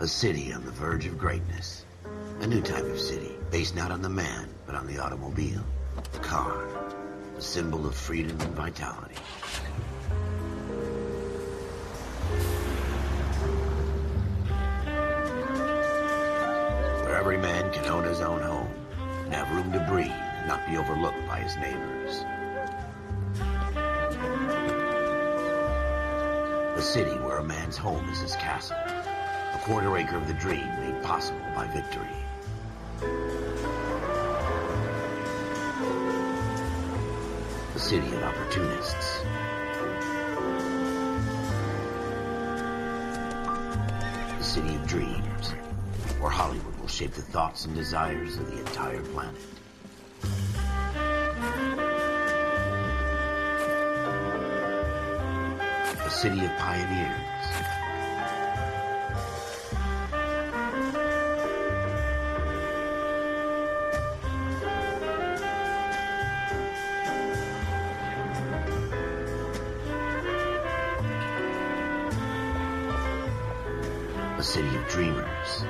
A city on the verge of greatness. A new type of city, based not on the man, but on the automobile. The car. A symbol of freedom and vitality. Where every man can own his own home, and have room to breathe, and not be overlooked by his neighbors. A city where a man's home is his castle. A quarter acre of the dream made possible by victory. A city of opportunists. A city of dreams, where Hollywood will shape the thoughts and desires of the entire planet. A city of pioneers. A city of dreamers.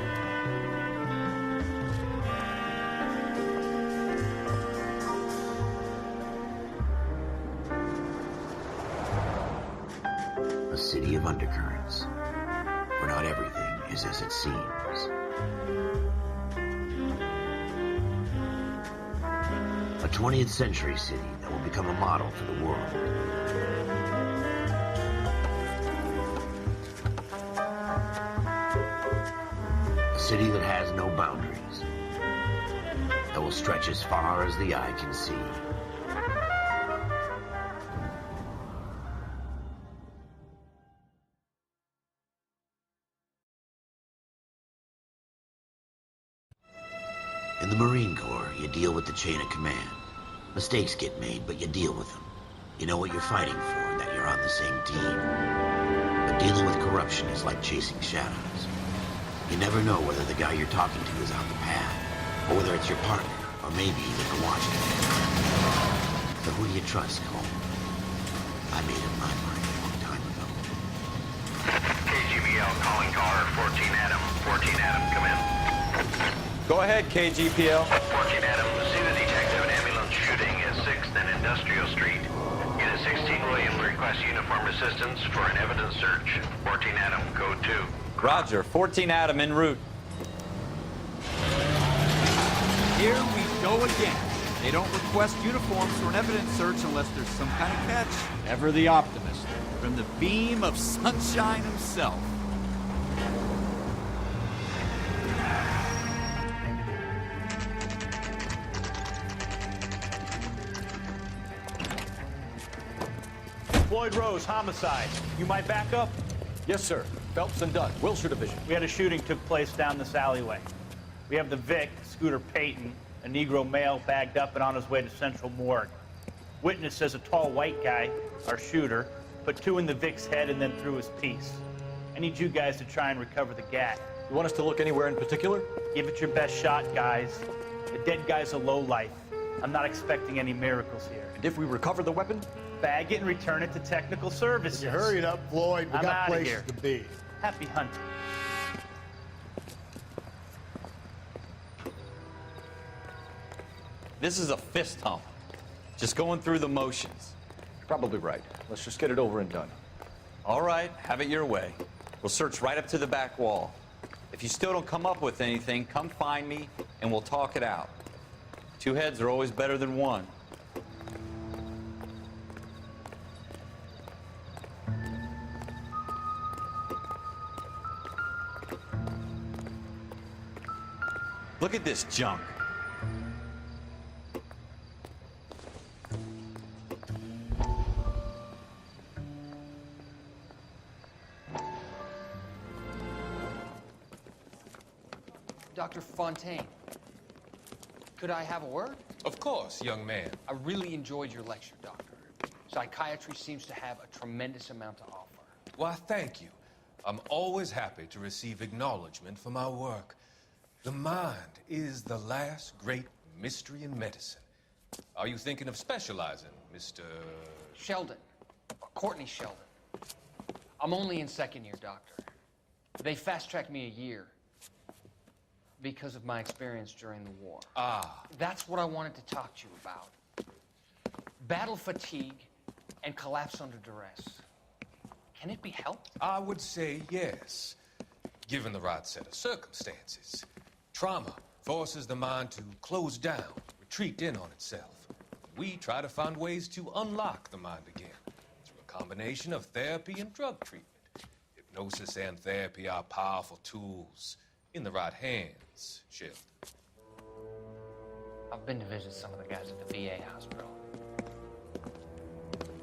A city of undercurrents, where not everything is as it seems. A 20th century city that will become a model for the world. A city that has no boundaries, that will stretch as far as the eye can see. In the Marine Corps, you deal with the chain of command. Mistakes get made, but you deal with them. You know what you're fighting for, and that you're on the same team. But dealing with corruption is like chasing shadows. You never know whether the guy you're talking to is on the path, or whether it's your partner, or maybe even a watchdog. So who do you trust, Cole? I made up my mind a long time ago. KGBL calling caller 14 Adam. 14 Adam, come in. Go ahead, KGPL. 14 Adam, see the detective and ambulance shooting at 6th and Industrial Street. Unit 16 Williams requests uniform assistance for an evidence search. 14 Adam, code 2. Roger, 14 Adam en route. Here we go again. They don't request uniforms for an evidence search unless there's some kind of catch. Ever the optimist. From the beam of sunshine himself. Floyd Rose, homicide. You might back up? Yes, sir. Phelps and Dunn, Wilshire Division. We had a shooting took place down this alleyway. We have the Vic, Scooter Payton, a Negro male bagged up and on his way to Central Morgue. Witness says a tall white guy, our shooter, put 2 in the Vic's head and then threw his piece. I need you guys to try and recover the gat. You want us to look anywhere in particular? Give it your best shot, guys. The dead guy's a lowlife. I'm not expecting any miracles here. And if we recover the weapon? Bag it and return it to technical services. You hurry it up, Floyd. We I'm got outta places here. to be. Happy hunting. This is a fist hump. Just going through the motions. You're probably right. Let's just get it over and done. All right, have it your way. We'll search right up to the back wall. If you still don't come up with anything, come find me and we'll talk it out. 2 heads are always better than 1. Look at this junk. Dr. Fontaine, could I have a word? Of course, young man. I really enjoyed your lecture, Doctor. Psychiatry seems to have a tremendous amount to offer. Why, thank you. I'm always happy to receive acknowledgement for my work. The mind is the last great mystery in medicine. Are you thinking of specializing, Mr. Sheldon. Courtney Sheldon. I'm only in 2nd year, Doctor. They fast-tracked me a year because of my experience during the war. Ah. That's what I wanted to talk to you about. Battle fatigue and collapse under duress. Can it be helped? I would say yes, given the right set of circumstances. Trauma forces the mind to close down, retreat in on itself. We try to find ways to unlock the mind again through a combination of therapy and drug treatment. Hypnosis and therapy are powerful tools in the right hands, Sheldon. I've been to visit some of the guys at the VA hospital.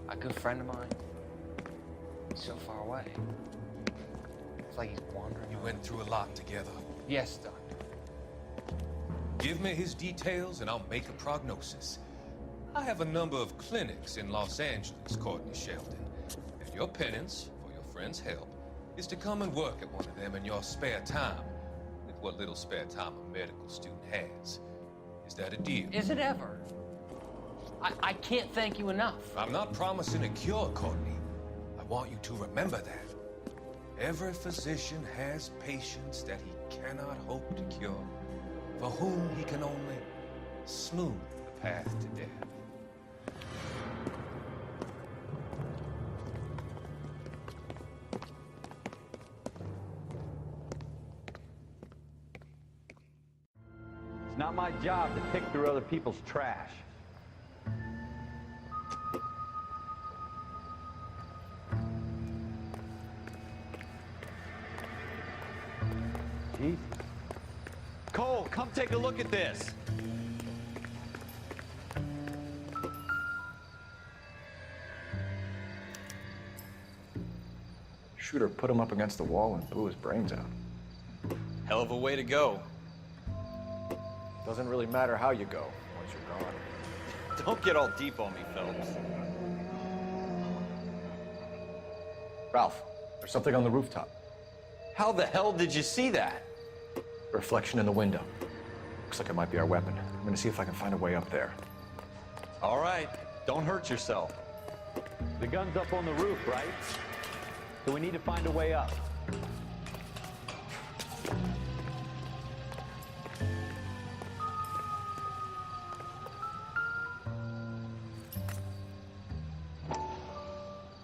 A good friend of mine, he's so far away. It's like he's wandering. You went through a lot together. Yes, Doctor. Give me his details and I'll make a prognosis. I have a number of clinics in Los Angeles, Courtney Sheldon. And your penance, for your friend's help, is to come and work at one of them in your spare time, with what little spare time a medical student has. Is that a deal? Is it ever? I can't thank you enough. I'm not promising a cure, Courtney. I want you to remember that. Every physician has patients that he cannot hope to cure, for whom he can only smooth the path to death. It's not my job to pick through other people's trash. Jesus. Cole, come take a look at this. Shooter put him up against the wall and blew his brains out. Hell of a way to go. Doesn't really matter how you go once you're gone. Don't get all deep on me, Phelps. Ralph, there's something on the rooftop. How the hell did you see that? Reflection in the window. Looks like it might be our weapon. I'm gonna see if I can find a way up there. All right, don't hurt yourself. The gun's up on the roof, right? So we need to find a way up.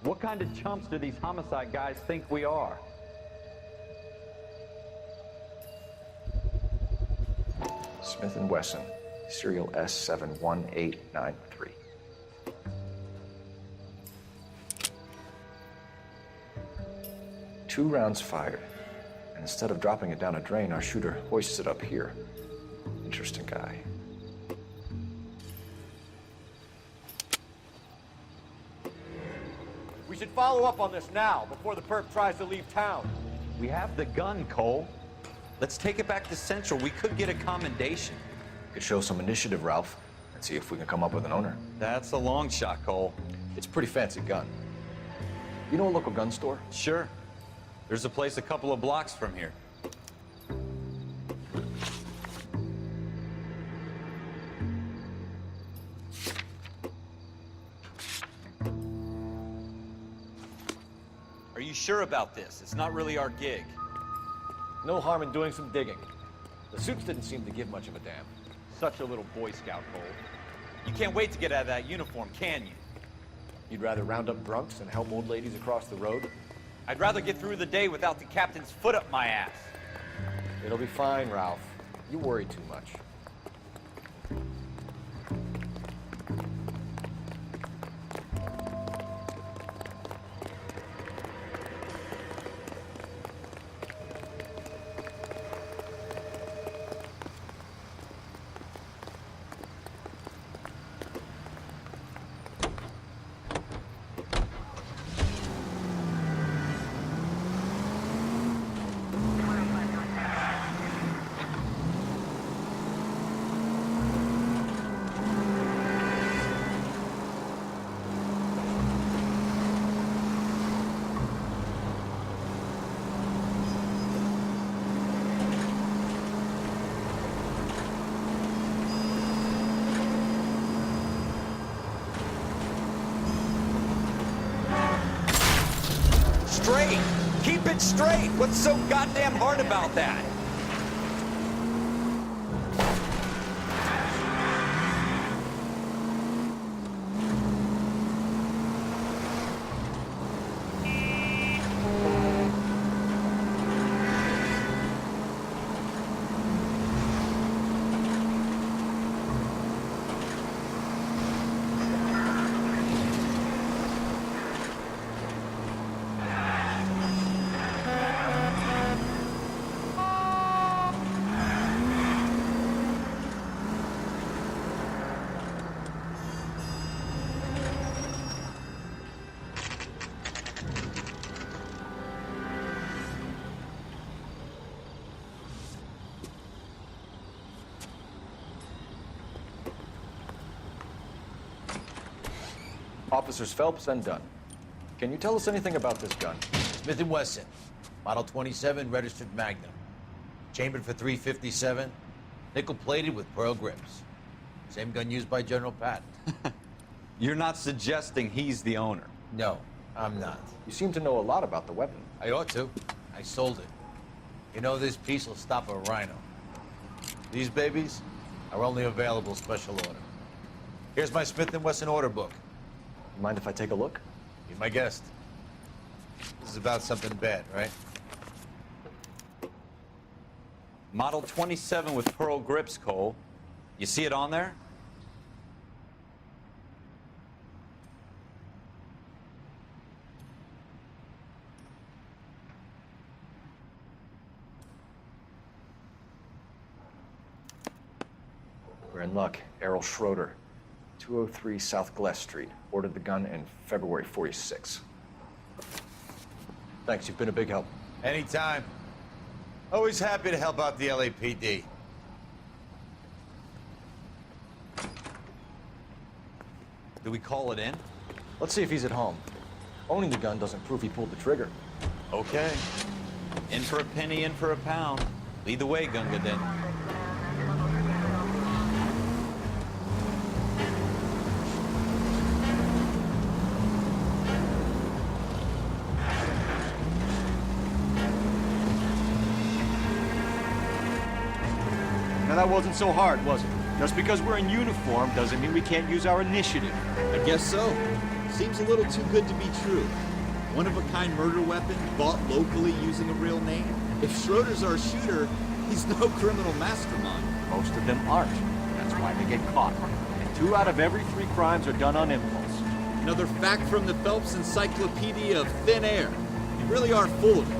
What kind of chumps do these homicide guys think we are? Smith & Wesson, serial S71893. Two rounds fired, and instead of dropping it down a drain, our shooter hoists it up here. Interesting guy. We should follow up on this now, before the perp tries to leave town. We have the gun, Cole. Let's take it back to Central. We could get a commendation. Could show some initiative, Ralph, and see if we can come up with an owner. That's a long shot, Cole. It's a pretty fancy gun. You know a local gun store? Sure. There's a place a couple of blocks from here. Are you sure about this? It's not really our gig. No harm in doing some digging. The suits didn't seem to give much of a damn. Such a little Boy Scout, Cole. You can't wait to get out of that uniform, can you? You'd rather round up drunks than help old ladies across the road? I'd rather get through the day without the captain's foot up my ass. It'll be fine, Ralph. You worry too much. it straight. What's so goddamn hard about that? Officers Phelps and Dunn. Can you tell us anything about this gun? Smith & Wesson, Model 27, registered Magnum. Chambered for .357, nickel-plated with pearl grips. Same gun used by General Patton. You're not suggesting he's the owner? No, I'm not. You seem to know a lot about the weapon. I ought to. I sold it. You know, this piece will stop a rhino. These babies are only available special order. Here's my Smith & Wesson order book. Mind if I take a look? Be my guest. This is about something bad, right? Model 27 with pearl grips, Cole. You see it on there? We're in luck. Errol Schroeder, 203 South Glass Street. Ordered the gun in February '46. Thanks, you've been a big help. Anytime. Always happy to help out the LAPD. Do we call it in? Let's see if he's at home. Owning the gun doesn't prove he pulled the trigger. Okay. In for a penny, in for a pound. Lead the way, Gunga Din. Now that wasn't so hard, was it? Just because we're in uniform doesn't mean we can't use our initiative. I guess so. Seems a little too good to be true. One-of-a-kind murder weapon bought locally using a real name. If Schroeder's our shooter, he's no criminal mastermind. Most of them aren't. That's why they get caught. And 2 out of every 3 crimes are done on impulse. Another fact from the Phelps Encyclopedia of Thin Air. You really are full of it.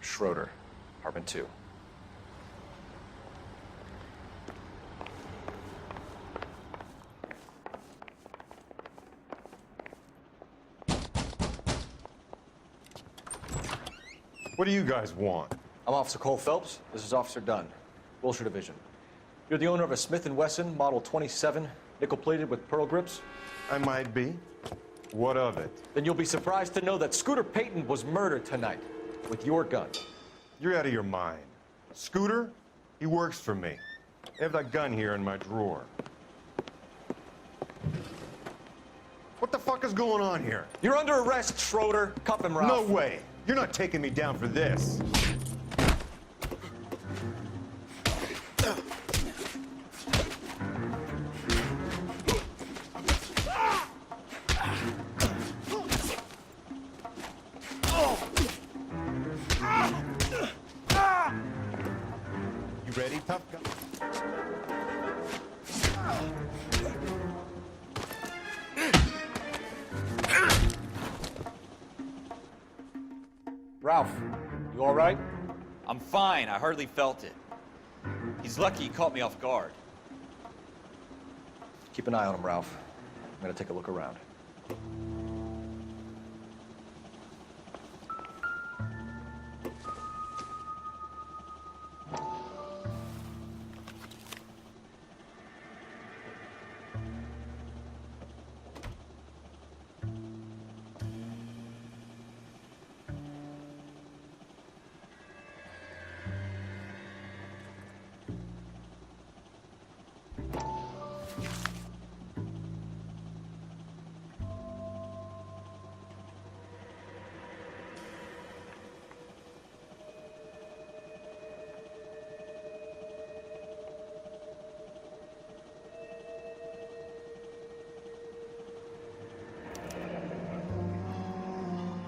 Schroeder, apartment 2. What do you guys want? I'm Officer Cohle Phelps. This is Officer Dunn, Wilshire Division. You're the owner of a Smith & Wesson Model 27, nickel-plated with pearl grips? I might be. What of it? Then you'll be surprised to know that Scooter Payton was murdered tonight with your gun. You're out of your mind. Scooter? He works for me. I have that gun here in my drawer. What the fuck is going on here? You're under arrest, Schroeder. Cuff him, Ralph. No way. You're not taking me down for this. Ralph, you all right? I'm fine. I hardly felt it. He's lucky he caught me off guard. Keep an eye on him, Ralph. I'm gonna take a look around.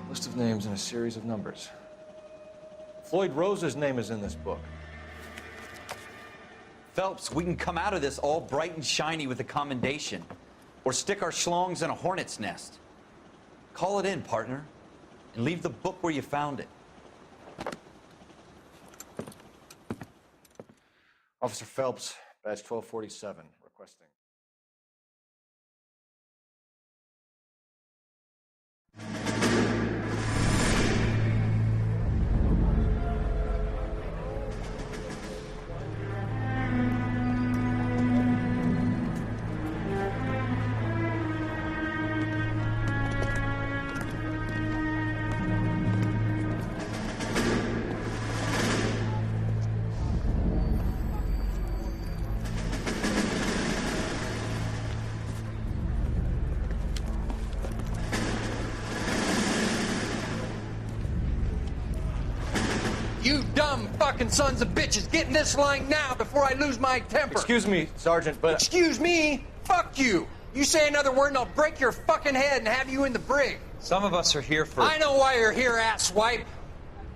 List of names and a series of numbers. Floyd Rose's name is in this book. Phelps, we can come out of this all bright and shiny with a commendation, or stick our schlongs in a hornet's nest. Call it in, partner, and leave the book where you found it. Officer Phelps, badge 1247, requesting. You dumb fucking sons of bitches, get in this line now before I lose my temper. Excuse me, Sergeant, but... Excuse me? Fuck you. You say another word and I'll break your fucking head and have you in the brig. Some of us are here for... I know why you're here, asswipe.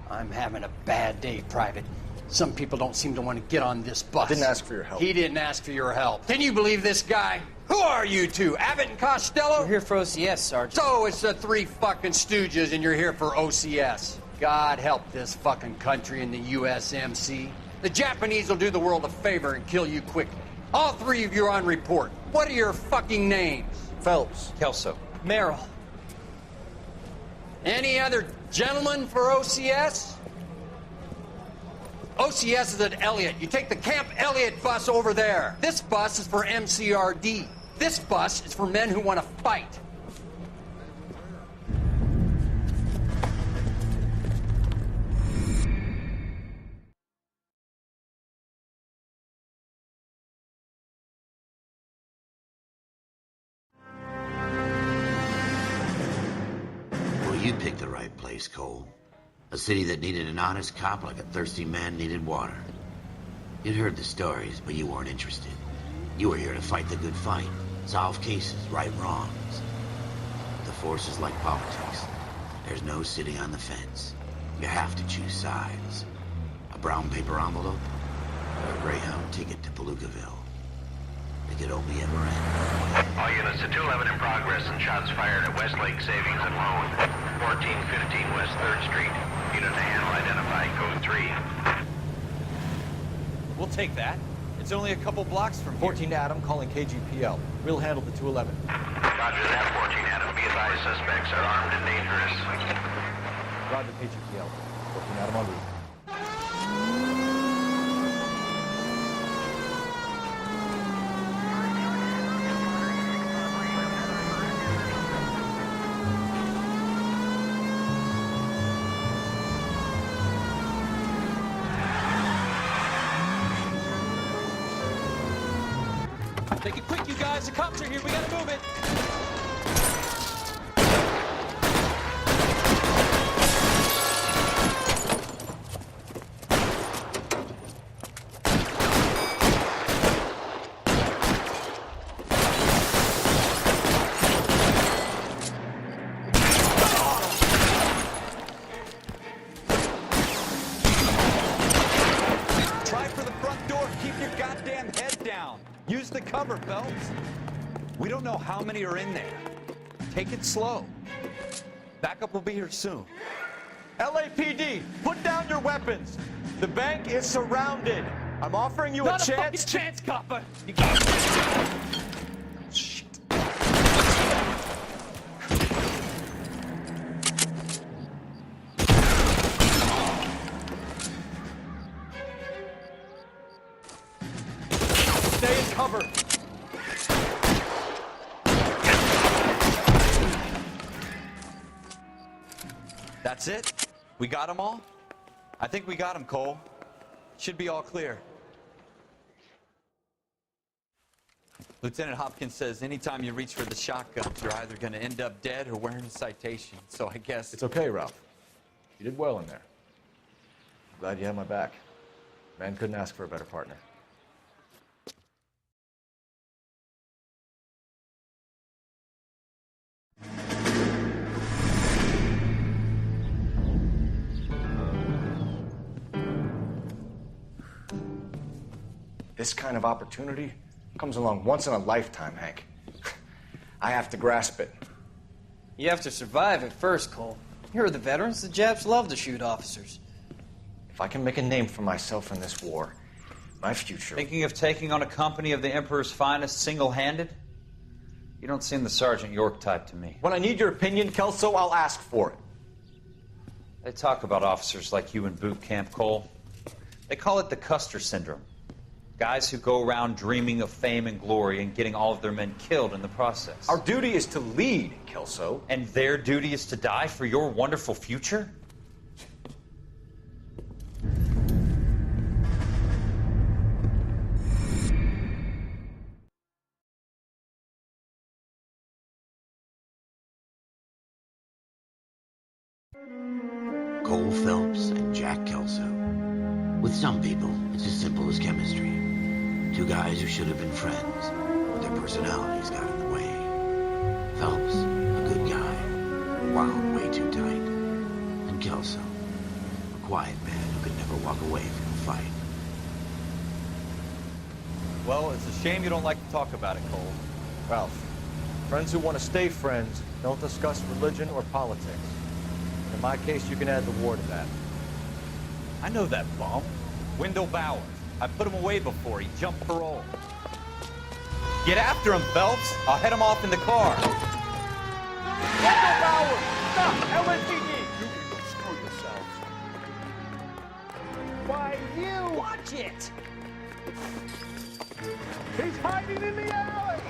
I'm having a bad day, Private. Some people don't seem to want to get on this bus. I didn't ask for your help. He didn't ask for your help. Can you believe this guy? Who are you two? Abbott and Costello? We're here for OCS, Sergeant. So it's the three fucking stooges and you're here for OCS. God help this fucking country and the USMC. The Japanese will do the world a favor and kill you quickly. All three of you are on report. What are your fucking names? Phelps. Kelso. Merrill. Any other gentlemen for OCS? OCS is at Elliott. You take the Camp Elliott bus over there. This bus is for MCRD. This bus is for men who want to fight. You picked the right place, Cole. A city that needed an honest cop like a thirsty man needed water. You'd heard the stories, but you weren't interested. You were here to fight the good fight, solve cases, right wrongs. The force is like politics. There's no sitting on the fence. You have to choose sides. A brown paper envelope, or a Greyhound ticket to Palookaville. It could only ever end. All units to 211 in progress and shots fired at Westlake Savings and Loan, 1415 West 3rd Street. Unit to handle identified, code 3. We'll take that. It's only a couple blocks from here. 14 Adam calling KGPL. We'll handle the 211. Roger that, 14 Adam. Be advised, suspects are armed and dangerous. Roger KGPL. 14 Adam on route. Make it quick, you guys. The cops are here. We gotta move it. Try for the front door. Keep your goddamn head down. Use the cover, Phelps. We don't know how many are in there. Take it slow. Backup will be here soon. LAPD, put down your weapons. The bank is surrounded. I'm offering you Not a chance. Not a fucking chance, copper. Shit. Stay in cover. That's it? We got them all? I think we got them, Cole. Should be all clear. Lieutenant Hopkins says anytime you reach for the shotgun, you're either going to end up dead or wearing a citation. So I guess... It's okay, Ralph. You did well in there. I'm glad you had my back. Man couldn't ask for a better partner. This kind of opportunity comes along once in a lifetime, Hank. I have to grasp it. You have to survive at first, Cole. Here are the veterans. The Japs love to shoot officers. If I can make a name for myself in this war, my future... Thinking of taking on a company of the Emperor's finest single-handed? You don't seem the Sergeant York type to me. When I need your opinion, Kelso, I'll ask for it. They talk about officers like you in boot camp, Cole. They call it the Custer syndrome. Guys who go around dreaming of fame and glory and getting all of their men killed in the process. Our duty is to lead, Kelso. And their duty is to die for your wonderful future? Coal Phelps and Jack Kelso. With some people, it's as simple as chemistry. Two guys who should have been friends, but their personalities got in the way. Phelps, a good guy, wound way too tight. And Kelso, a quiet man who could never walk away from a fight. Well, it's a shame you don't like to talk about it, Cole. Ralph, friends who want to stay friends don't discuss religion or politics. In my case, you can add the war to that. I know that bum. Wendell Bowers. I put him away before. He jumped parole. Get after him, Phelps. I'll head him off in the car. Wendell Bowers! Stop! LAPD! You can go screw yourselves. Why, you! Watch it! He's hiding in the alley!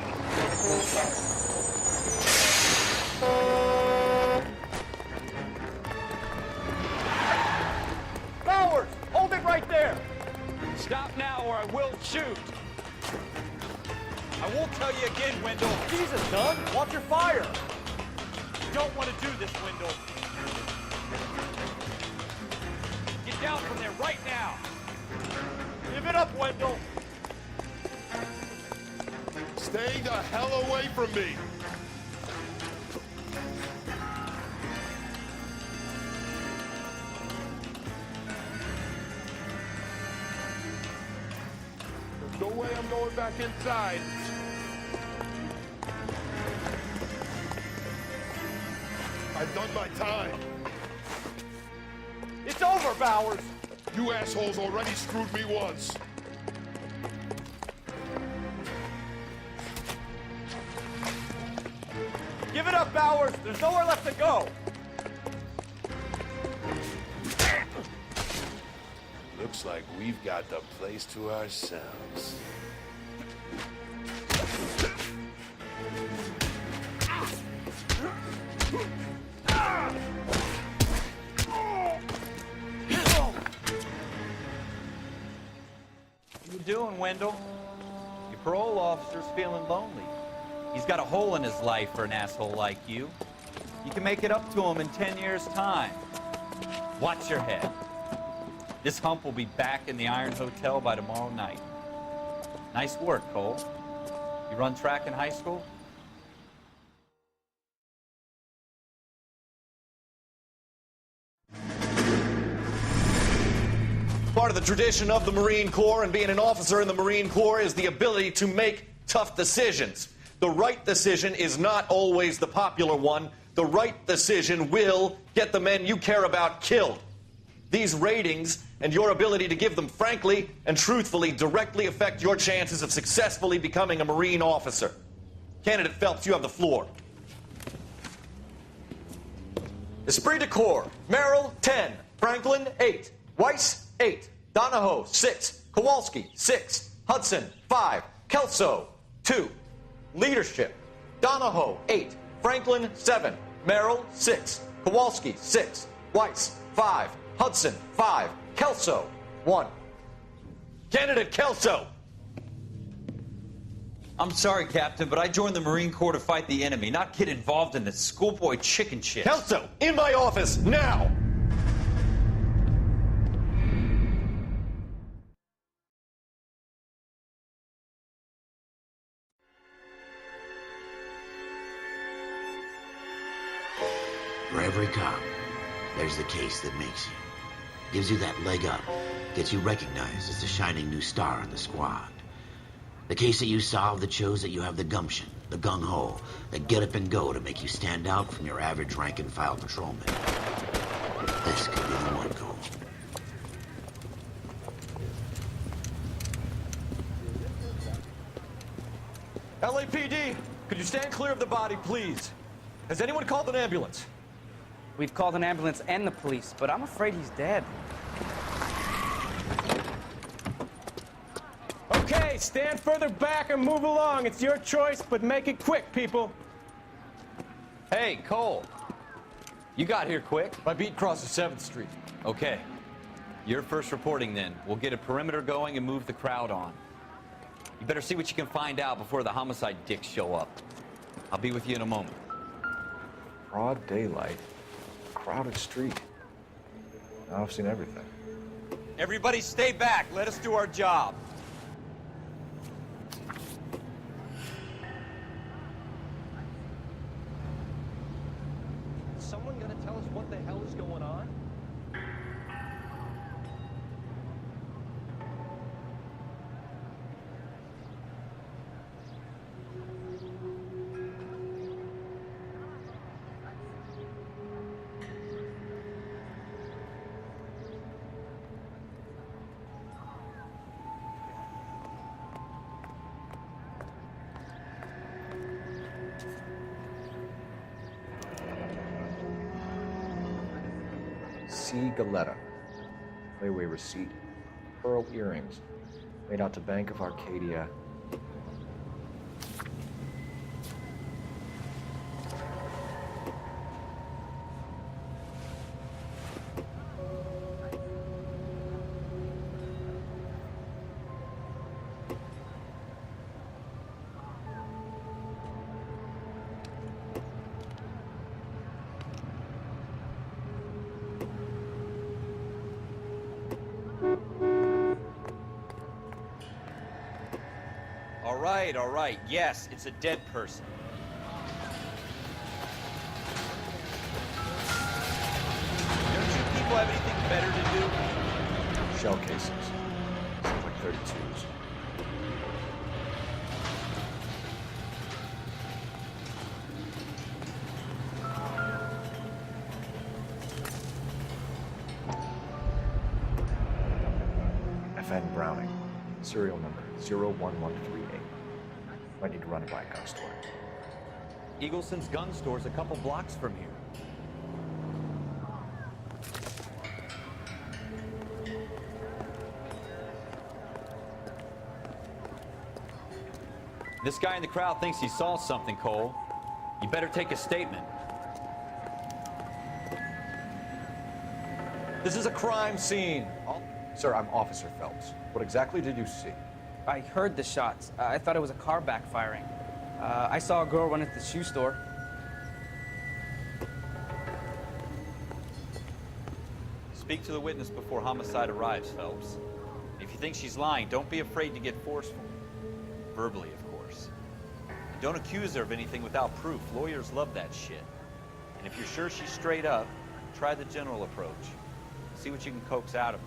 Bowers! Hold it right there! Stop now or I will shoot. I won't tell you again, Wendell. Jesus, son! Watch your fire! You don't want to do this, Wendell. Get down from there right now. Give it up, Wendell! Stay the hell away from me! There's no way I'm going back inside. I've done my time. It's over, Bowers! You assholes already screwed me once. Give it up, Bowers! There's nowhere left to go! Looks like we've got the place to ourselves. What you doing, Wendell? Your parole officer's feeling lonely. He's got a hole in his life for an asshole like you. You can make it up to him in 10 years' time. Watch your head. This hump will be back in the Iron Hotel by tomorrow night. Nice work, Cole. You run track in high school? Part of the tradition of the Marine Corps and being an officer in the Marine Corps is the ability to make tough decisions. The right decision is not always the popular one, The right decision will get the men you care about killed. These ratings and your ability to give them frankly and truthfully directly affect your chances of successfully becoming a Marine officer. Candidate Phelps, you have the floor. Esprit de Corps, Merrill, 10. Franklin, 8. Weiss, 8. Donahoe, 6. Kowalski, 6. Hudson, 5. Kelso, 2. Leadership, Donahoe, 8. Franklin, 7. Merrill, 6. Kowalski, 6. Weiss, 5. Hudson, 5. Kelso, 1. Candidate Kelso! I'm sorry, Captain, but I joined the Marine Corps to fight the enemy, not get involved in this schoolboy chicken shit. Kelso, in my office, now! For every cop, there's the case that makes you. Gives you that leg up, gets you recognized as the shining new star in the squad. The case that you solve that shows that you have the gumption, the gung-ho, the get up and go to make you stand out from your average rank-and-file patrolman. This could be the one, Cole. LAPD, could you stand clear of the body, please? Has anyone called an ambulance? We've called an ambulance and the police, but I'm afraid he's dead. Okay, stand further back and move along. It's your choice, but make it quick, people. Hey, Cole. You got here quick. My beat crosses 7th Street. Okay. You're first reporting then. We'll get a perimeter going and move the crowd on. You better see what you can find out before the homicide dicks show up. I'll be with you in a moment. Broad daylight, crowded street. Now I've seen everything. Everybody stay back. Let us do our job. Is someone gonna tell us what the hell is going on? C. Galetta. Layaway receipt. Pearl earrings. Made out to Bank of Arcadia. All right. Yes, it's a dead person. Don't you people have anything better to do? Shell cases. Seems like 32s. FN Browning. Serial number 01138. Might need to run it by a gun store. Eagleson's gun store's a couple blocks from here. This guy in the crowd thinks he saw something, Cole. You better take a statement. This is a crime scene. Sir, I'm Officer Phelps. What exactly did you see? I heard the shots. I thought it was a car backfiring. I saw a girl run into the shoe store. Speak to the witness before homicide arrives, Phelps. If you think she's lying, don't be afraid to get forceful. Verbally, of course. And don't accuse her of anything without proof. Lawyers love that shit. And if you're sure she's straight up, try the general approach. See what you can coax out of her.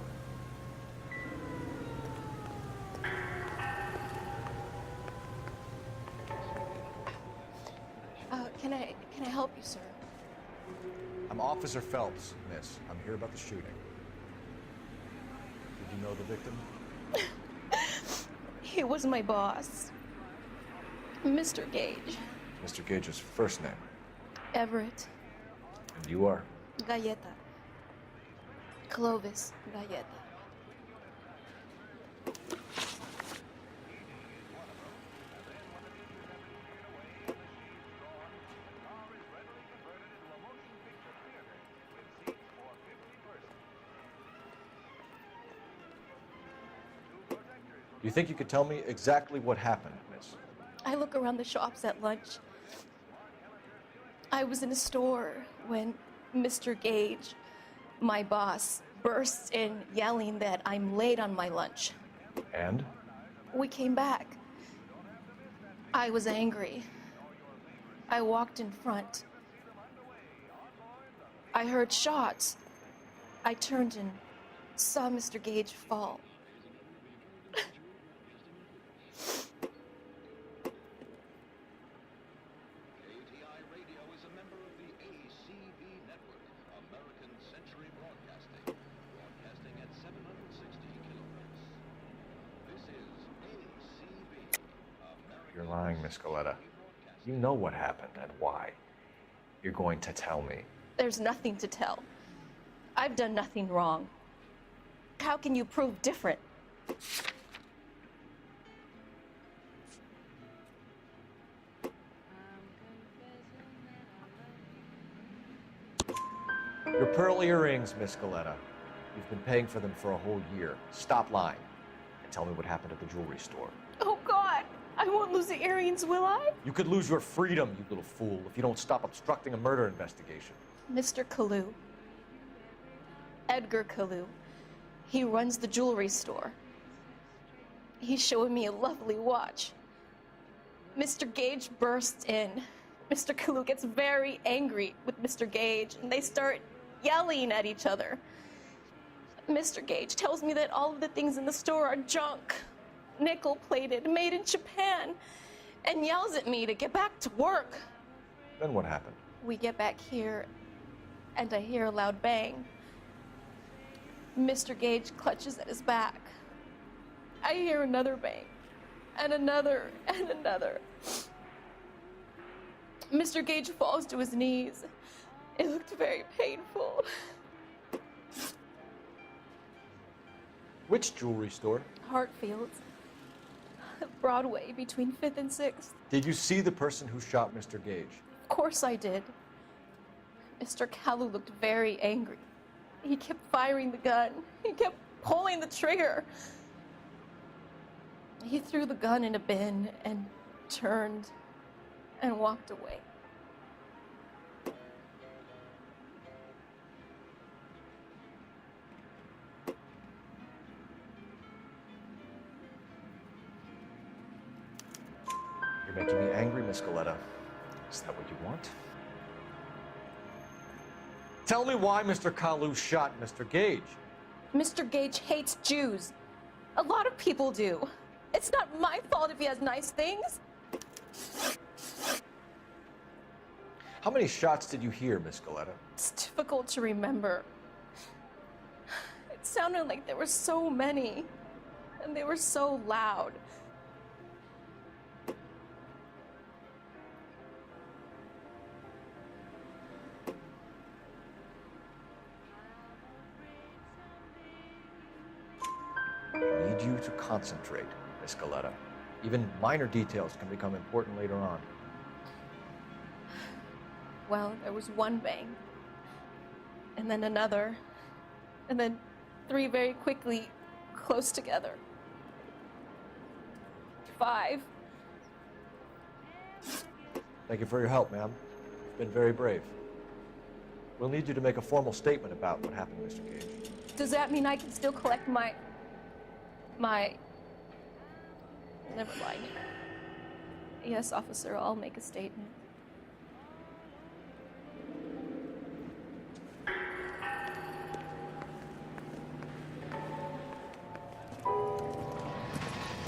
Can I help you, sir? I'm Officer Phelps, miss. I'm here about the shooting. Did you know the victim? He was my boss, Mr. Gage. Mr. Gage's first name. Everett. And you are? Galleta. Clovis Galleta. Do you think you could tell me exactly what happened, miss? I look around the shops at lunch. I was in a store when Mr. Gage, my boss, bursts in yelling that I'm late on my lunch. And? We came back. I was angry. I walked in front. I heard shots. I turned and saw Mr. Gage fall. You're lying, Miss Goleta. You know what happened and why. You're going to tell me. There's nothing to tell. I've done nothing wrong. How can you prove different? Your pearl earrings, Miss Goleta. You've been paying for them for a whole year. Stop lying and tell me what happened at the jewelry store. Oh, God! I won't lose the earrings, will I? You could lose your freedom, you little fool, if you don't stop obstructing a murder investigation. Mr. Kalu. Edgar Kalu. He runs the jewelry store. He's showing me a lovely watch. Mr. Gage bursts in. Mr. Kalu gets very angry with Mr. Gage, and they start yelling at each other. Mr. Gage tells me that all of the things in the store are junk, nickel-plated, made in Japan, and yells at me to get back to work. Then what happened? We get back here, and I hear a loud bang. Mr. Gage clutches at his back. I hear another bang, and another, and another. Mr. Gage falls to his knees. It looked very painful. Which jewelry store? Hartfield's. Broadway, between 5th and 6th. Did you see the person who shot Mr. Gage? Of course I did. Mr. Kalu looked very angry. He kept firing the gun. He kept pulling the trigger. He threw the gun in a bin and turned and walked away. You're making me angry, Miss Goleta. Is that what you want? Tell me why Mr. Kalu shot Mr. Gage. Mr. Gage hates Jews. A lot of people do. It's not my fault if he has nice things. How many shots did you hear, Miss Goleta? It's difficult to remember. It sounded like there were so many, and they were so loud. I need you to concentrate, Miss Goleta. Even minor details can become important later on. Well, there was one bang, and then another, and then 3 very quickly, close together. 5. Thank you for your help, ma'am. You've been very brave. We'll need you to make a formal statement about what happened, Mr. Gage. Does that mean I can still collect my... Never mind. Yes, officer, I'll make a statement.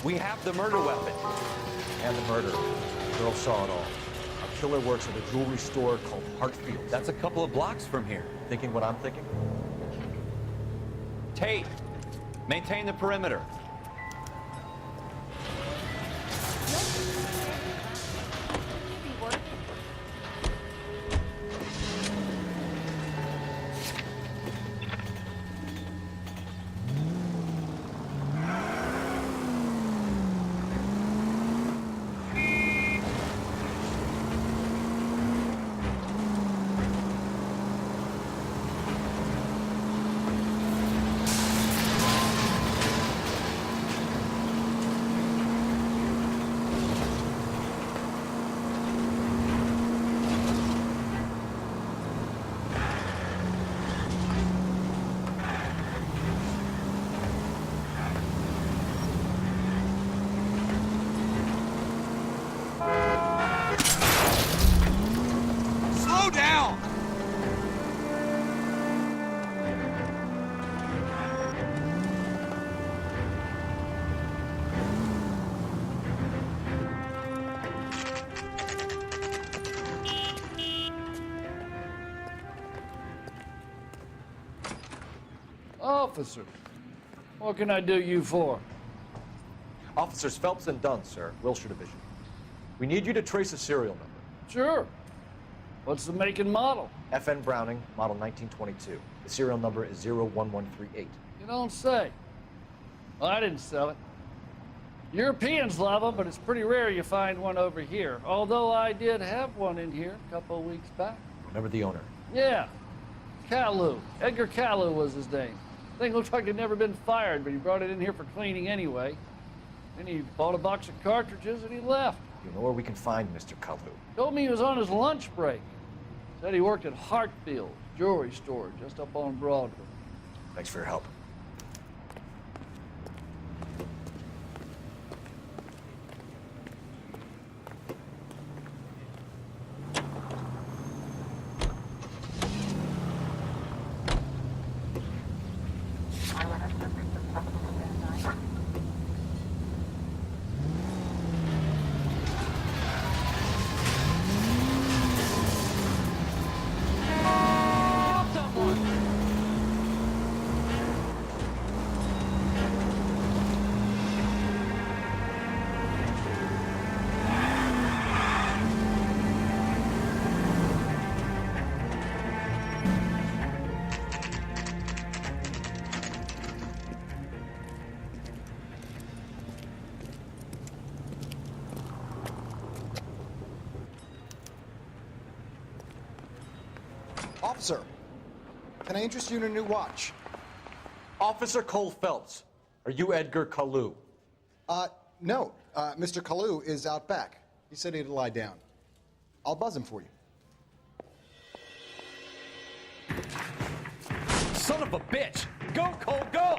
We have the murder weapon. And the murder. The girl saw it all. Now killer works at a jewelry store called Hartfield. That's a couple of blocks from here. Thinking what I'm thinking? Tate, maintain the perimeter. Officer, what can I do you for? Officers Phelps and Dunn, sir, Wilshire Division. We need you to trace a serial number. Sure. What's the make and model? FN Browning, model 1922. The serial number is 01138. You don't say. Well, I didn't sell it. Europeans love them, but it's pretty rare you find one over here. Although I did have one in here a couple of weeks back. Remember the owner? Yeah. Caillou. Edgar Caillou was his name. Thing looked like it'd never been fired, but he brought it in here for cleaning anyway. Then he bought a box of cartridges and he left. You know where we can find Mr. Caillou? Told me he was on his lunch break. Said he worked at Hartfield, jewelry store, just up on Broadway. Thanks for your help. Officer, can I interest you in a new watch? Officer Cole Phelps, are you Edgar Caillou? No. Mr. Caillou is out back. He said he'd lie down. I'll buzz him for you. Son of a bitch! Go, Cole, go!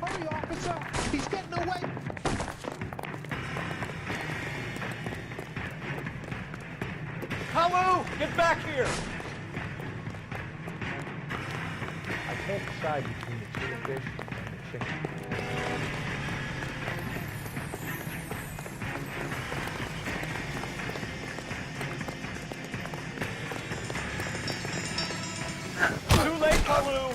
Hurry, officer! He's getting away! Caillou, get back here! I can't decide between the tuna fish and the chicken. Too late, Caillou!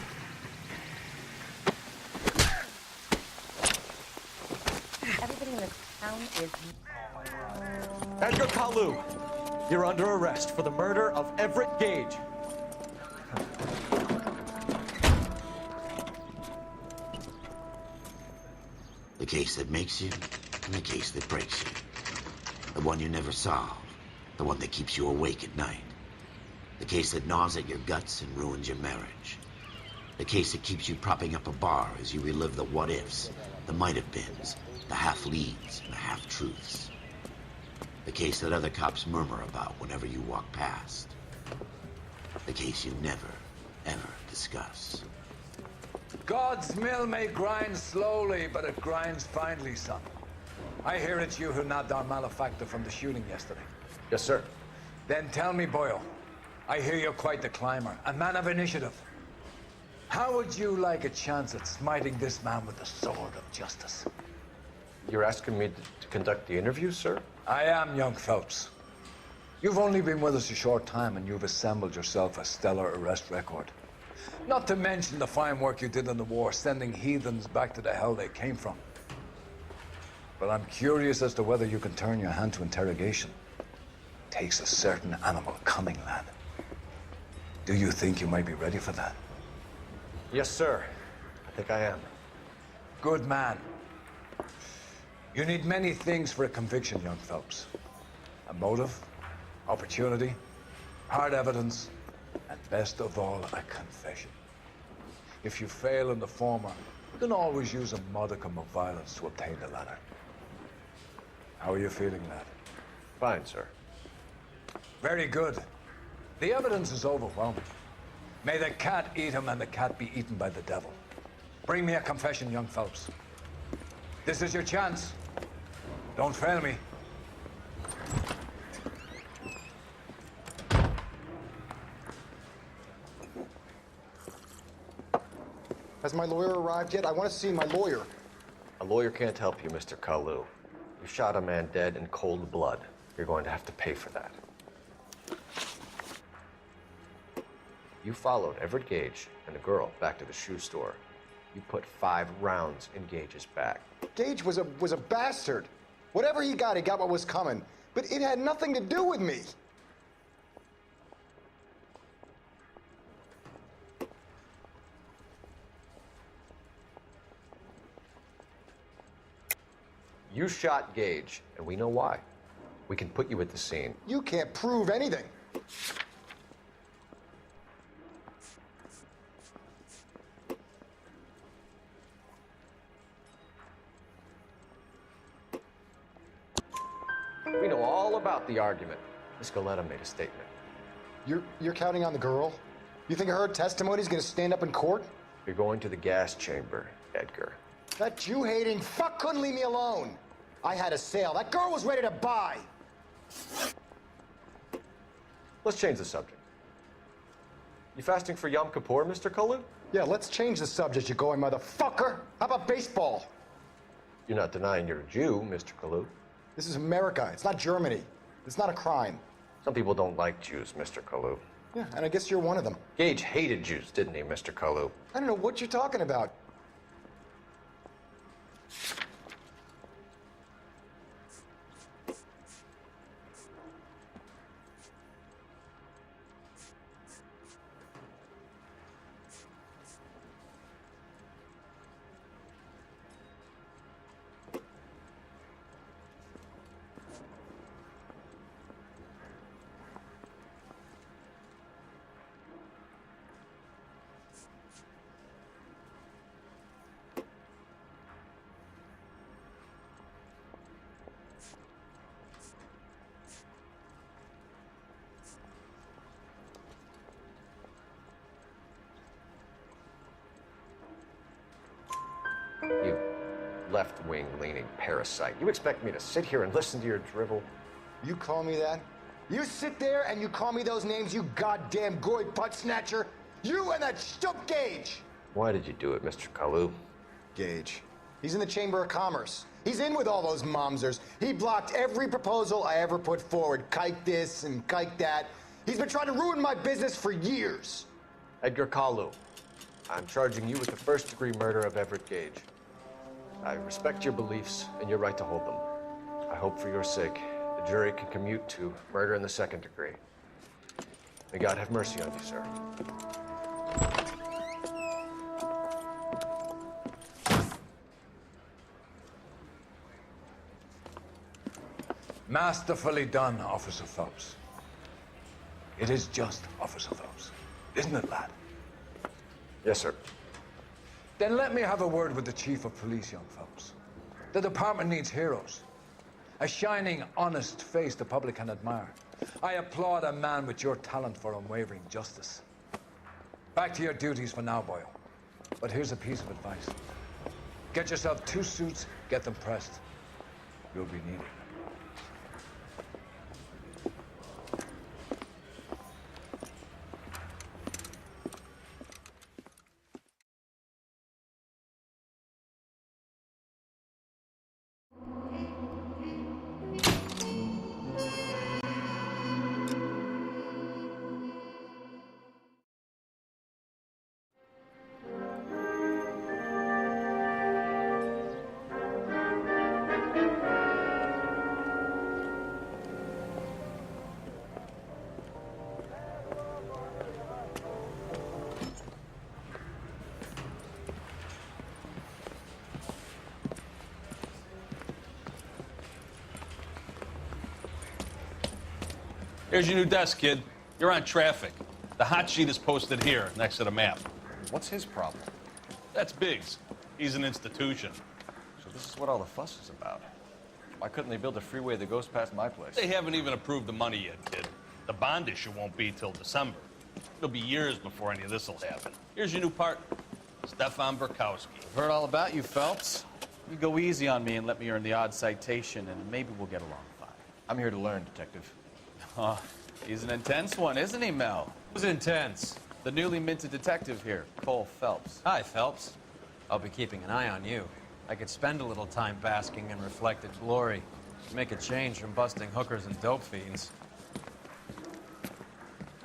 Everybody in this town is... Edgar Caillou, you're under arrest for the murder of Everett Gage. The case that makes you, and the case that breaks you. The one you never solve, the one that keeps you awake at night. The case that gnaws at your guts and ruins your marriage. The case that keeps you propping up a bar as you relive the what-ifs, the might-have-beens, the half-leads and the half-truths. The case that other cops murmur about whenever you walk past. The case you never, ever discuss. God's mill may grind slowly, but it grinds finely, son. I hear it's you who nabbed our malefactor from the shooting yesterday. Yes, sir. Then tell me, Boyle, I hear you're quite the climber, a man of initiative. How would you like a chance at smiting this man with the sword of justice? You're asking me to conduct the interview, sir? I am, young Phelps. You've only been with us a short time and you've assembled yourself a stellar arrest record. Not to mention the fine work you did in the war, sending heathens back to the hell they came from. But I'm curious as to whether you can turn your hand to interrogation. Takes a certain animal cunning, lad. Do you think you might be ready for that? Yes, sir. I think I am. Good man. You need many things for a conviction, young Phelps. A motive, opportunity, hard evidence, and best of all, a confession. If you fail in the former, you can always use a modicum of violence to obtain the latter. How are you feeling, lad? Fine, sir. Very good. The evidence is overwhelming. May the cat eat him and the cat be eaten by the devil. Bring me a confession, young Phelps. This is your chance. Don't fail me. Has my lawyer arrived yet? I want to see my lawyer. A lawyer can't help you, Mr. Kalu. You shot a man dead in cold blood. You're going to have to pay for that. You followed Everett Gage and the girl back to the shoe store. You put 5 rounds in Gage's back. Gage was a bastard. Whatever he got what was coming. But it had nothing to do with me. You shot Gage, and we know why. We can put you at the scene. You can't prove anything. We know all about the argument. Miss Goleta made a statement. You're counting on the girl? You think her testimony's gonna stand up in court? You're going to the gas chamber, Edgar. That Jew-hating fuck couldn't leave me alone. I had a sale. That girl was ready to buy. Let's change the subject. You fasting for Yom Kippur, Mr. Kalu? Yeah, let's change the subject, you going motherfucker. How about baseball? You're not denying you're a Jew, Mr. Kalu. This is America. It's not Germany. It's not a crime. Some people don't like Jews, Mr. Kalu. Yeah, and I guess you're one of them. Gage hated Jews, didn't he, Mr. Kalu? I don't know what you're talking about. You left-wing leaning parasite. You expect me to sit here and listen to your drivel? You call me that? You sit there and you call me those names, you goddamn goy butt snatcher? You and that shtup Gage! Why did you do it, Mr. Kalu? Gage. He's in the Chamber of Commerce. He's in with all those momsers. He blocked every proposal I ever put forward. Kike this and kike that. He's been trying to ruin my business for years. Edgar Kalu, I'm charging you with the first-degree murder of Everett Gage. I respect your beliefs and your right to hold them. I hope for your sake the jury can commute to murder in the second degree. May God have mercy on you, sir. Masterfully done, Officer Phelps. It is just Officer Phelps, isn't it, lad? Yes, sir. Then let me have a word with the Chief of Police, young Phelps. The department needs heroes. A shining, honest face the public can admire. I applaud a man with your talent for unwavering justice. Back to your duties for now, Boyle. But here's a piece of advice. Get yourself 2 suits, get them pressed. You'll be needed. Here's your new desk, kid. You're on traffic. The hot sheet is posted here, next to the map. What's his problem? That's Biggs. He's an institution. So this is what all the fuss is about. Why couldn't they build a freeway that goes past my place? They haven't even approved the money yet, kid. The bond issue won't be till December. It'll be years before any of this will happen. Here's your new partner, Stefan Burkowski. I've heard all about you, Phelps. You go easy on me and let me earn the odd citation, and maybe we'll get along fine. I'm here to learn, Detective. Oh, he's an intense one, isn't he, Mel? Who's intense? The newly minted detective here, Couла Felpsa. Hi, Phelps. I'll be keeping an eye on you. I could spend a little time basking in reflected glory. Make a change from busting hookers and dope fiends.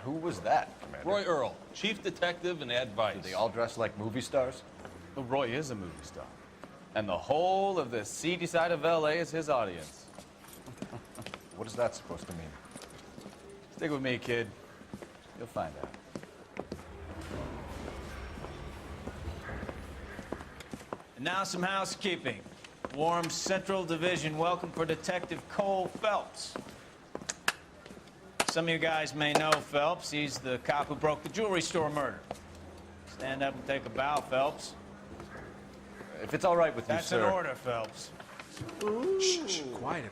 Who was that, Commander? Roy Earl, chief detective and advice. Do they all dress like movie stars? Well, Roy is a movie star. And the whole of the seedy side of L.A. is his audience. What is that supposed to mean? Stick with me, kid. You'll find out. And now some housekeeping. Warm Central Division welcome for Detective Coula Felpsa. Some of you guys may know Phelps. He's the cop who broke the jewelry store murder. Stand up and take a bow, Phelps. If it's all right with you, That's sir. an order, Phelps. Shh, quiet,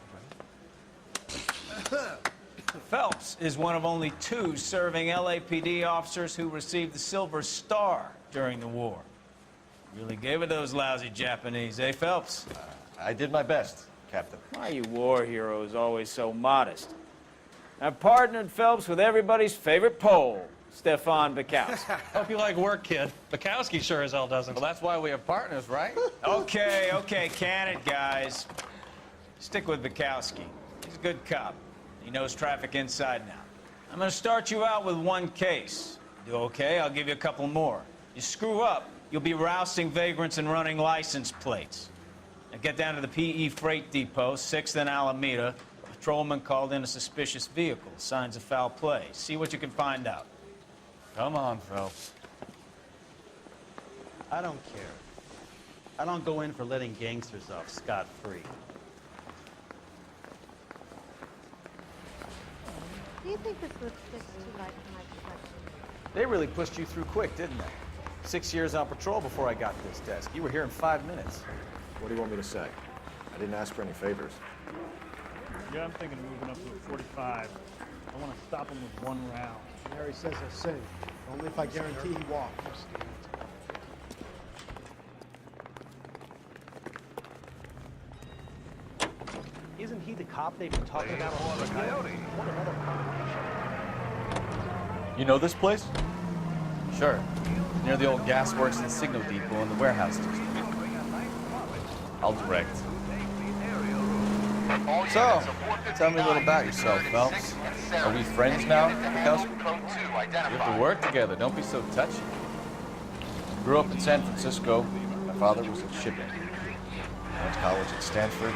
everybody. Phelps is one of only 2 serving LAPD officers who received the Silver Star during the war. Really gave it those lousy Japanese, eh, Phelps? I did my best, Captain. Why are you war heroes always so modest? I've partnered Phelps with everybody's favorite Pole, Stefan Burkowski. Hope you like work, kid. Bukowski sure as hell doesn't. Well, that's why we have partners, right? Okay, can it, guys. Stick with Burkowski. He's a good cop. He knows traffic inside now. I'm gonna start you out with 1 case. Do okay? I'll give you a couple more. You screw up, you'll be rousting vagrants and running license plates. Now get down to the PE Freight Depot, 6th and Alameda. A patrolman called in a suspicious vehicle. Signs of foul play. See what you can find out. Come on, Phelps. I don't care. I don't go in for letting gangsters off scot-free. Do you think this lipstick's too light for my complexion? They really pushed you through quick, didn't they? 6 years on patrol before I got this desk. You were here in 5 minutes. What do you want me to say? I didn't ask for any favors. Yeah, I'm thinking of moving up to a 45. I want to stop him with 1 round. Mary says they're safe. Only if I guarantee he walks. Isn't he the cop they've been talking about all the coyote? What another combination. You know this place? Sure. Near the old gasworks and signal depot in the warehouse district. I'll direct. So, tell me a little about yourself, Phelps. Are we friends now, Burkowski? We have to work together. Don't be so touchy. Grew up in San Francisco. My father was in shipping. Went to college at Stanford.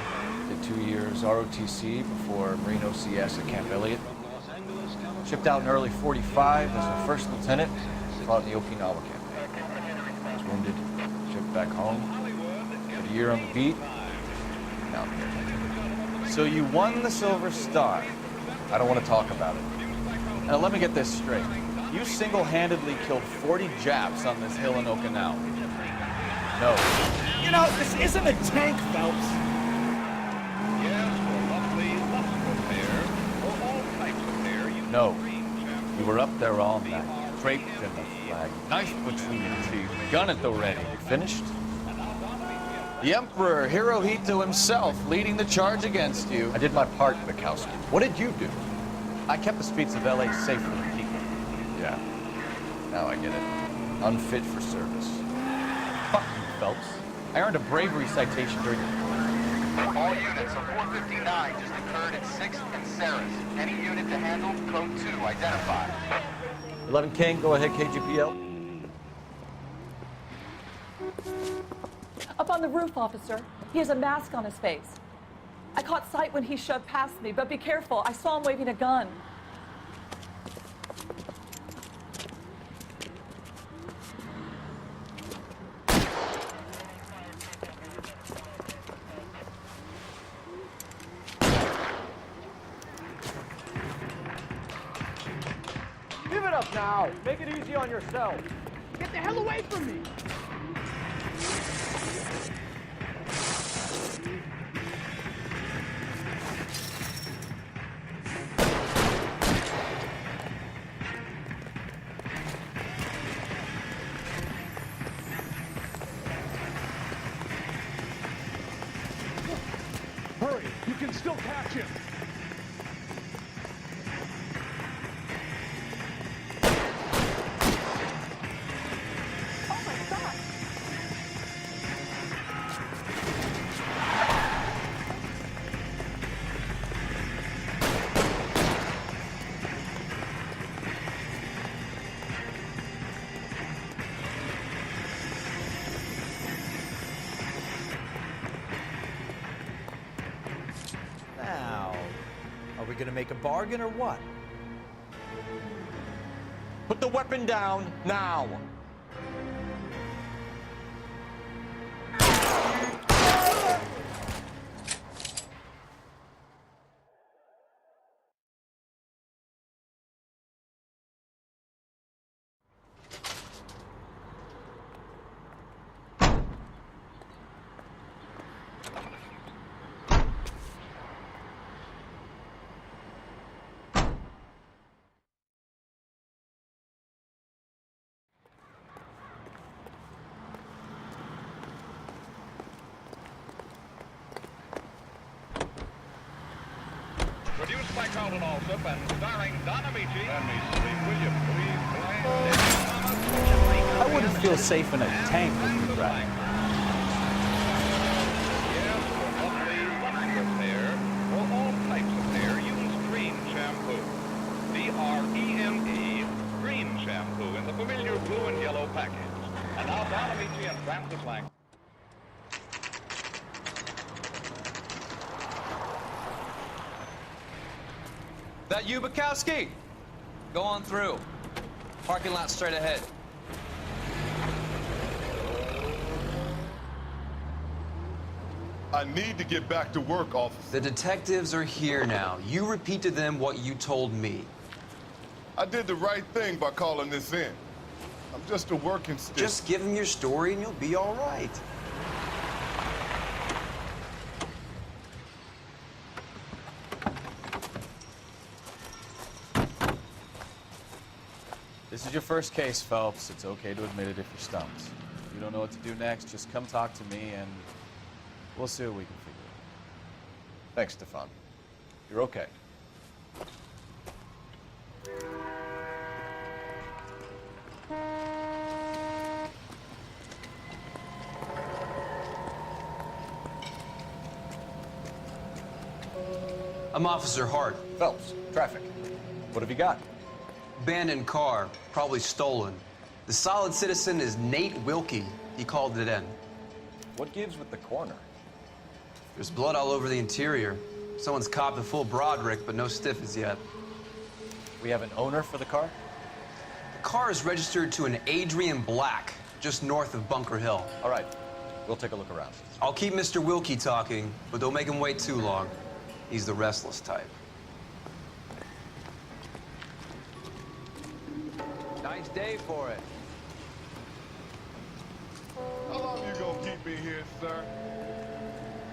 Did 2 years ROTC before Marine OCS at Camp Elliott. Shipped out in early '45 as a first lieutenant. Fought in the Okinawa campaign. Was wounded. Shipped back home. Did a year on the beat. Now I'm here. So you won the Silver Star. I don't want to talk about it. Now let me get this straight. You single-handedly killed 40 Japs on this hill in Okinawa. No. You know, this isn't a tank, Phelps. No. You were up there all night, draped in the flag, knife between your teeth, gun at the ready. Finished? The Emperor Hirohito himself leading the charge against you. I did my part, Burkowski. What did you do? I kept the streets of L.A. safe for the people. Yeah. Now I get it. Unfit for service. Fuck you, Phelps. I earned a bravery citation during All units, a 459 just occurred at 6th and Saris. Any unit to handle, code 2, identified. 11 King, go ahead, KGPL. Up on the roof, officer. He has a mask on his face. I caught sight when he shoved past me, but be careful. I saw him waving a gun. up now. Make it easy on yourself. Get the hell away from me. Hurry, you can still catch him. Now, are we gonna make a bargain or what? Put the weapon down now. Produced by Carlton Alsop and starring Don Amici. Let me sleep, will you please? I wouldn't feel safe in a tank with you, Brad. Yes, for lovely, lustrous hair, for all types of hair, use Green Shampoo. D-R-E-N-E, Green Shampoo, in the familiar blue and yellow package. And now Don Amici and Francis Lang. That you, Bukowski? Go on through. Parking lot straight ahead. I need to get back to work, officer. The detectives are here now. You repeat to them what you told me. I did the right thing by calling this in. I'm just a working stick. Just give them your story and you'll be all right. This is your first case, Phelps. It's okay to admit it if you're stumped. If you don't know what to do next, just come talk to me and we'll see what we can figure out. Thanks, Stefan. You're okay. I'm Officer Hart. Phelps, traffic. What have you got? Abandoned car, probably stolen. The solid citizen is Nate Wilkie. He called it in. What gives with the corner? There's blood all over the interior. Someone's copped a full Broderick, but no stiff as yet. We have an owner for the car? The car is registered to an Adrian Black, just north of Bunker Hill. All right, we'll take a look around. I'll keep Mr. Wilkie talking, but don't make him wait too long. He's the restless type. Nice day for it. How long you gonna keep me here, sir?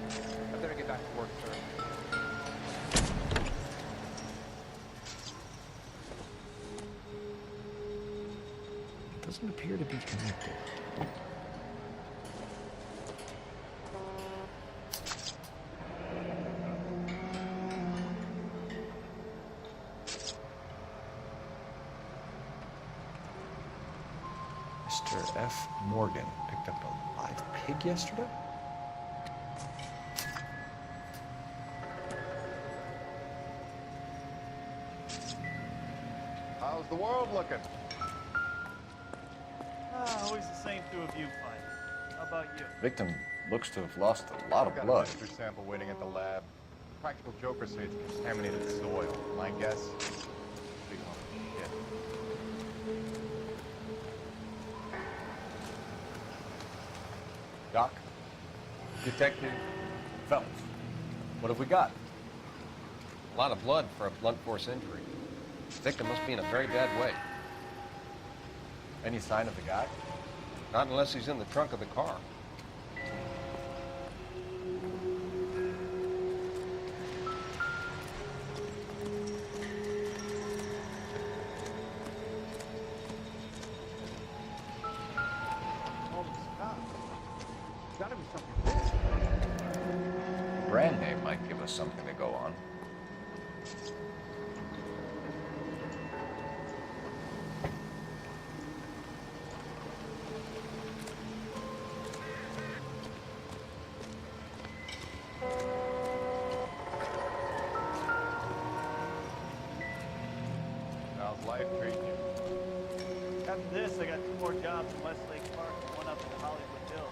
I better get back to work, sir. Doesn't appear to be connected. Mr. F. Morgan picked up a live pig yesterday? How's the world looking? Always the same two of you fight. How about you? Victim looks to have lost a lot of I've got blood. a mystery sample waiting at the lab. Practical Joker say it's contaminated soil. My guess, big lump of shit. Doc? Detective Phelps. What have we got? A lot of blood for a blunt force injury. The victim must be in a very bad way. Any sign of the guy? Not unless he's in the trunk of the car. Gotta be something. Brand name might give us something to go on. How's life treating you? After this, I got 2 more jobs in Westlake Park and 1 up in Hollywood Hills.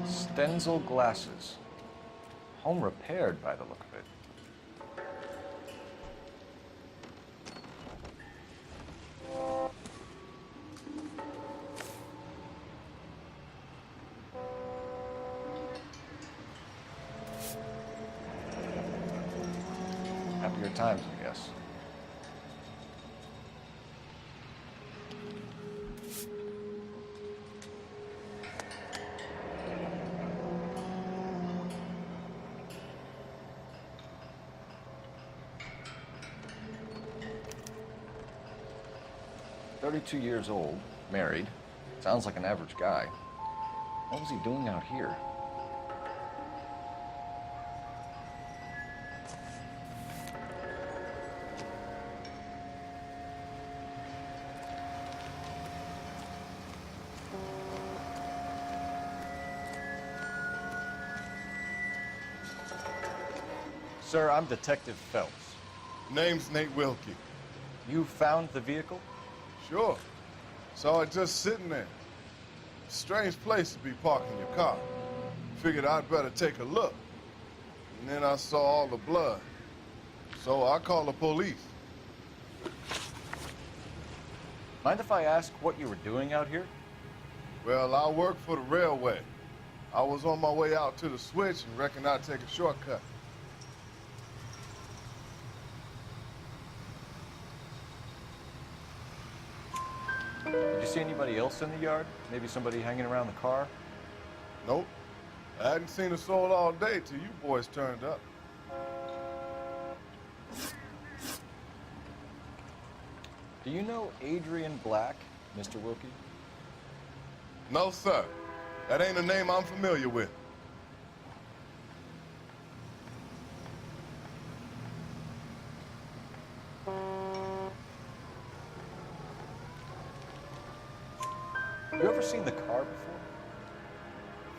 Stenzel glasses. Home repaired by the look of it. Happier times, I guess. "32 years old, married. Sounds like an average guy. What was he doing out here?" Sir, I'm Detective Phelps. Name's Nate Wilkie. You found the vehicle? Sure. Saw it just sitting there. Strange place to be parking your car. Figured I'd better take a look. And then I saw all the blood. So I called the police. Mind if I ask what you were doing out here? Well, I work for the railway. I was on my way out to the switch and reckoned I'd take a shortcut. Did you see anybody else in the yard? Maybe somebody hanging around the car? Nope. I hadn't seen a soul all day till you boys turned up. Do you know Adrian Black, Mr. Wilkie? No, sir. That ain't a name I'm familiar with. You ever seen the car before?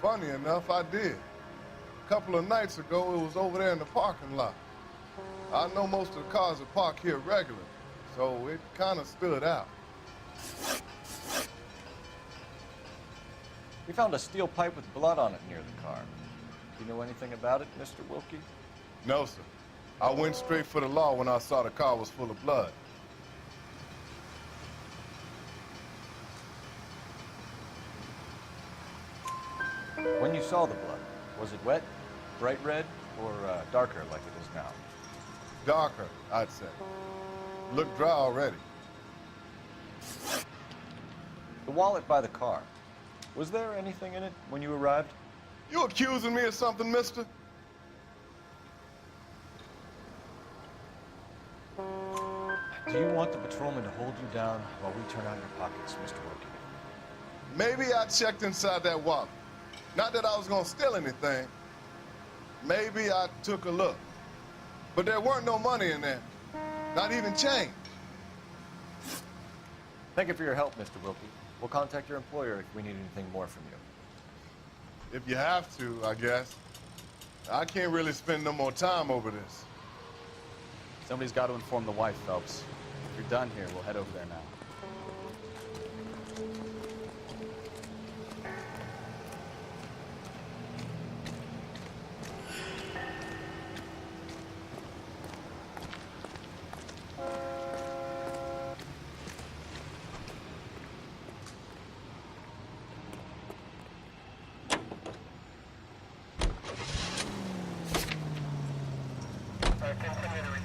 Funny enough, I did. A couple of nights ago, it was over there in the parking lot. I know most of the cars are parked here regularly, so it kind of stood out. We found a steel pipe with blood on it near the car. Do you know anything about it, Mr. Wilkie? No, sir. I went straight for the law when I saw the car was full of blood. When you saw the blood, was it wet, bright red, or darker like it is now? Darker, I'd say. Looked dry already. The wallet by the car. Was there anything in it when you arrived? You accusing me of something, mister? Do you want the patrolman to hold you down while we turn out your pockets, Mr. Wilkie? Maybe I checked inside that wallet. Not that I was gonna steal anything. Maybe I took a look. But there weren't no money in there. Not even change. Thank you for your help, Mr. Wilkie. We'll contact your employer if we need anything more from you. If you have to, I guess. I can't really spend no more time over this. Somebody's got to inform the wife, Phelps. If you're done here, we'll head over there now. Continue to